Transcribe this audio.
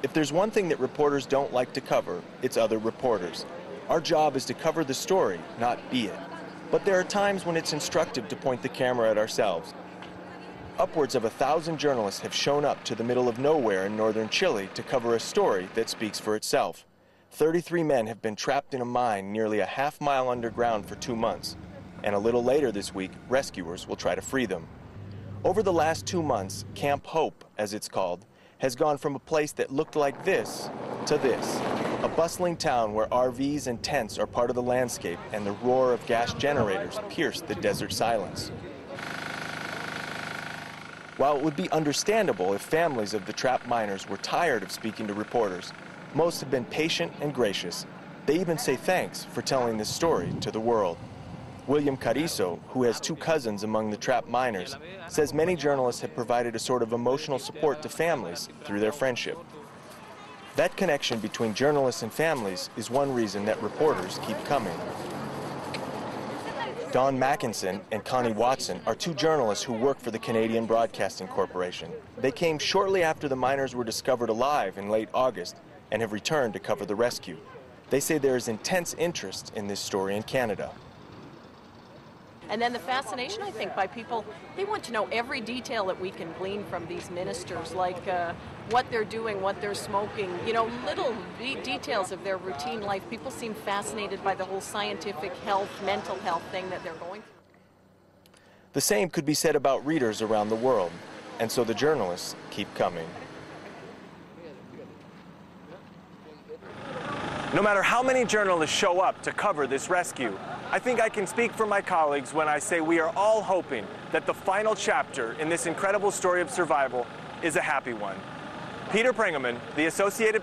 If there's one thing that reporters don't like to cover, it's other reporters. Our job is to cover the story, not be it. But there are times when it's instructive to point the camera at ourselves. Upwards of 1,000 journalists have shown up to the middle of nowhere in northern Chile to cover a story that speaks for itself. 33 men have been trapped in a mine nearly a half-mile underground for 2 months. And a little later this week, rescuers will try to free them. Over the last 2 months, Camp Hope, as it's called, has gone from a place that looked like this to this. A bustling town where RVs and tents are part of the landscape and the roar of gas generators pierce the desert silence. While it would be understandable if families of the trapped miners were tired of speaking to reporters, most have been patient and gracious. They even say thanks for telling this story to the world. William Carrizo, who has 2 cousins among the trapped miners, says many journalists have provided a sort of emotional support to families through their friendship. That connection between journalists and families is one reason that reporters keep coming. Dawn Mackinson and Connie Watson are 2 journalists who work for the Canadian Broadcasting Corporation. They came shortly after the miners were discovered alive in late August and have returned to cover the rescue. They say there is intense interest in this story in Canada. And then the fascination, I think, by people, they want to know every detail that we can glean from these ministers, like what they're doing, what they're smoking, you know, little details of their routine life. People seem fascinated by the whole scientific health, mental health thing that they're going through. The same could be said about readers around the world, and so the journalists keep coming. No matter how many journalists show up to cover this rescue, I think I can speak for my colleagues when I say we are all hoping that the final chapter in this incredible story of survival is a happy one. Peter Pringelman, The Associated